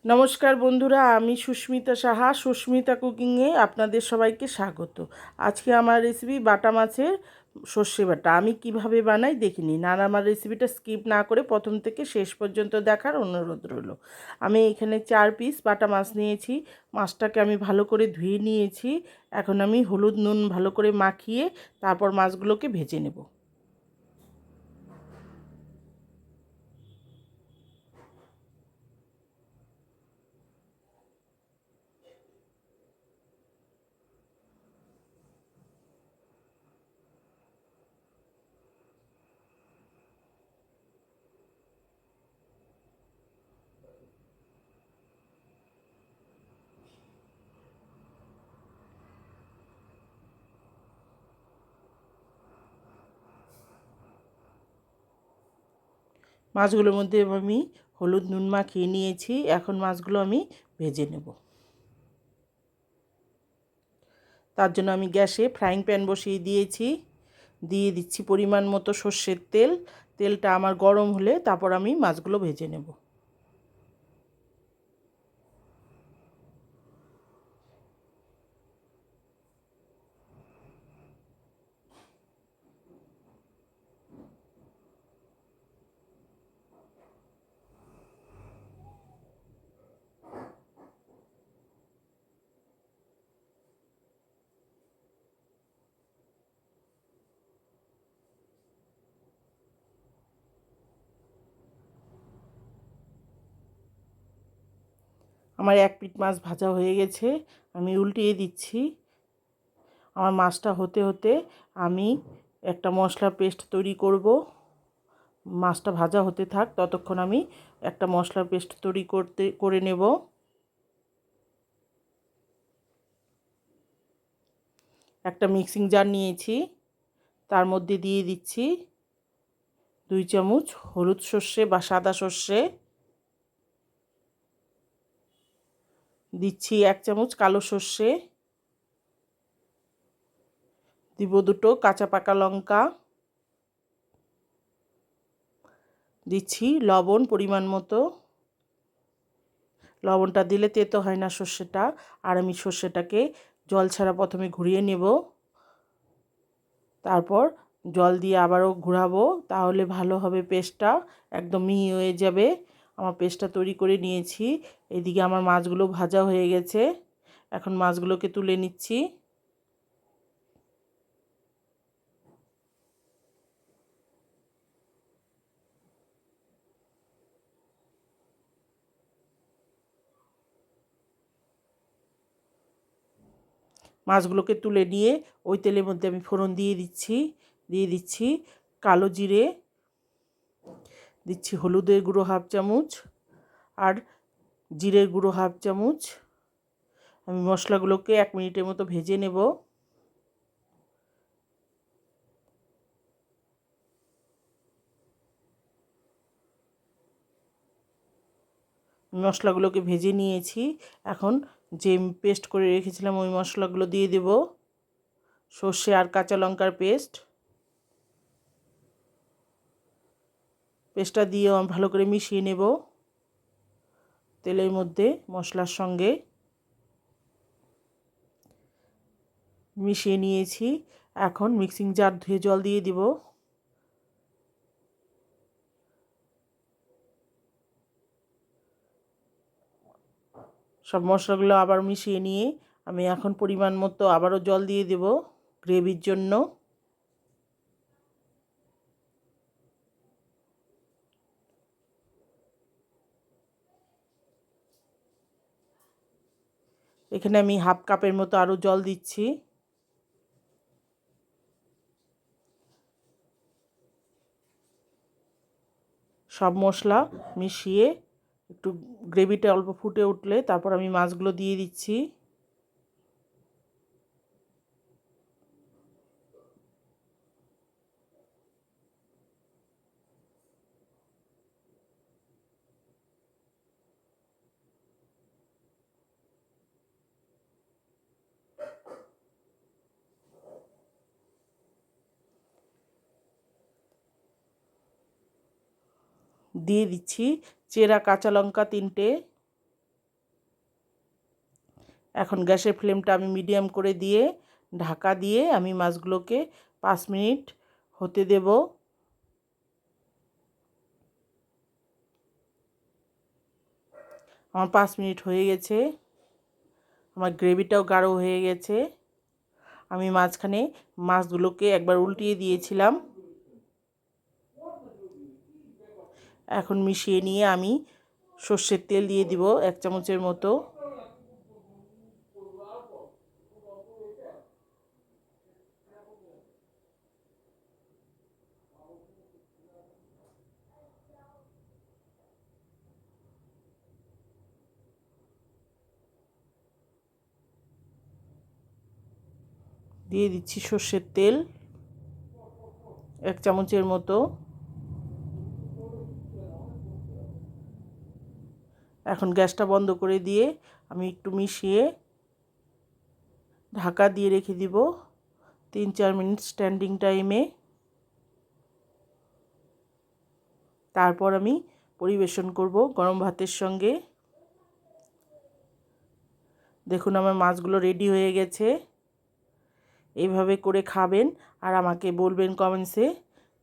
নমস্কার বন্ধুরা, আমি সুস্মিতা সাহা। সুস্মিতা কুকিংয়ে আপনাদের সবাইকে স্বাগত। আজকে আমার রেসিপি বাটা মাছের সর্ষে বাটা। আমি কিভাবে বানাই দেখে নিন, আর আমার রেসিপিটা স্কিপ না করে প্রথম থেকে শেষ পর্যন্ত দেখার অনুরোধ রইল। আমি এখানে 4 পিস বাটা মাছ নিয়েছি। মাছটাকে আমি ভালো করে ধুয়ে নিয়েছি। এখন আমি হলুদ নুন ভালো করে মাখিয়ে তারপর মাছগুলোকে ভেজে নেব। মাছগুলোর মধ্যে আমি হলুদ নুন মাখিয়ে নিয়েছি। এখন মাছগুলো আমি ভেজে নেব। তার জন্য আমি গ্যাসে ফ্রাইং প্যান বসিয়ে দিয়েছি। দিয়ে দিচ্ছি পরিমাণ মতো সর্ষের তেল। তেলটা আমার গরম হলে তারপর আমি মাছগুলো ভেজে নেব। আমার 1 পিঠ মাছ ভাজা হয়ে গেছে। আমি উল্টিয়ে দিচ্ছি। আমার মাছটা হতে হতে আমি একটা মশলা পেস্ট তৈরি করব। মাছটা ভাজা হতে থাক, ততক্ষণ আমি একটা মশলার পেস্ট তৈরি করে নেব। একটা মিক্সিং জার নিয়েছি, তার মধ্যে দিয়ে দিচ্ছি 2 চামচ হলুদ সর্ষে বা সাদা সর্ষে, দিচ্ছি 1 চামচ কালো সর্ষে, দিব 2 কাঁচা পাকা লঙ্কা, দিচ্ছি লবণ পরিমাণ মতো। লবণটা দিলে তেতো হয় না সর্ষেটা। আর আমি সর্ষেটাকে জল ছাড়া প্রথমে ঘুরিয়ে নেব, তারপর জল দিয়ে আবারও ঘোরাবো, তাহলে ভালো হবে পেস্টটা, একদম মিহি হয়ে যাবে। আমার পেস্টটা তৈরি করে নিয়েছি। এদিকে আমার মাছগুলো ভাজা হয়ে গেছে। এখন মাছগুলোকে তুলে নিচ্ছি। মাছগুলোকে তুলে নিয়ে ওই তেলের মধ্যে আমি ফোড়ন দিয়ে দিচ্ছি কালো জিরে, দিচ্ছি হলুদের গুঁড়ো 1/2 চামচ আর জিরের গুঁড়ো 1/2 চামচ। আমি মশলাগুলোকে 1 মিনিটের মতো ভেজে নেব। মশলাগুলোকে ভেজে নিয়েছি। এখন যে পেস্ট করে রেখেছিলাম ওই মশলাগুলো দিয়ে দেব। সর্ষে আর কাঁচা লঙ্কার পেস্টটা দিয়ে ভালো করে মিশিয়ে নেব তেলের মধ্যে মশলার সঙ্গে। মিশিয়ে নিয়েছি। এখন মিক্সিং জার ধুয়ে জল দিয়ে দিব। সব মশলাগুলো আবার মিশিয়ে নিয়ে আমি এখন পরিমাণ মতো আবারও জল দিয়ে দেব গ্রেভির জন্য। এখানে আমি 1/2 কাপের মতো আরও জল দিচ্ছি। সব মশলা মিশিয়ে একটু গ্রেভিটা অল্প ফুটে উঠলে তারপর আমি মাছগুলো দিয়ে দিচ্ছি। দিয়ে দিচ্ছি চেরা কাঁচা লঙ্কা 3টে, এখন গ্যাসের ফ্লেমটা আমি মিডিয়াম করে দিয়ে ঢাকা দিয়ে আমি মাছগুলোকে 5 মিনিট হতে দেব। আমার 5 মিনিট হয়ে গেছে, আমার গ্রেভিটাও গাঢ় হয়ে গেছে। আমি মাঝখানে মাছগুলোকে একবার উল্টিয়ে দিয়েছিলাম। এখন মিশিয়ে নিয়ে আমি সর্ষের তেল দিয়ে দিব 1 চামচের মতো। দিয়ে দিচ্ছি সর্ষের তেল 1 চামচের মতো। এখন গ্যাসটা বন্ধ করে দিয়ে আমি একটু মিশিয়ে ঢাকা দিয়ে রেখে দিব 3-4 মিনিট স্ট্যান্ডিং টাইমে। তারপর আমি পরিবেশন করব গরম ভাতের সঙ্গে। দেখুন আমার মাছগুলো রেডি হয়ে গেছে। এইভাবে করে খাবেন আর আমাকে বলবেন কমেন্টসে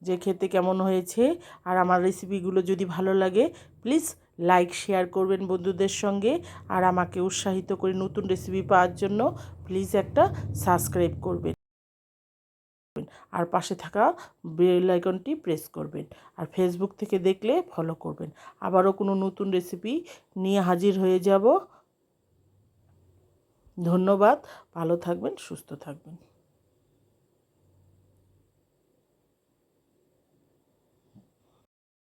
যে খেতে কেমন হয়েছে। আর আমার রেসিপিগুলো যদি ভালো লাগে প্লিজ লাইক শেয়ার করবেন বন্ধুদের সঙ্গে। আর আমাকে উৎসাহিত করে নতুন রেসিপি পাওয়ার জন্য প্লিজ একটা সাবস্ক্রাইব করবেন আর পাশে থাকা বেল আইকনটি প্রেস করবেন। আর ফেসবুক থেকে দেখলে ফলো করবেন। আবারও কোনো নতুন রেসিপি নিয়ে হাজির হয়ে যাব। ধন্যবাদ, ভালো থাকবেন, সুস্থ থাকবেন।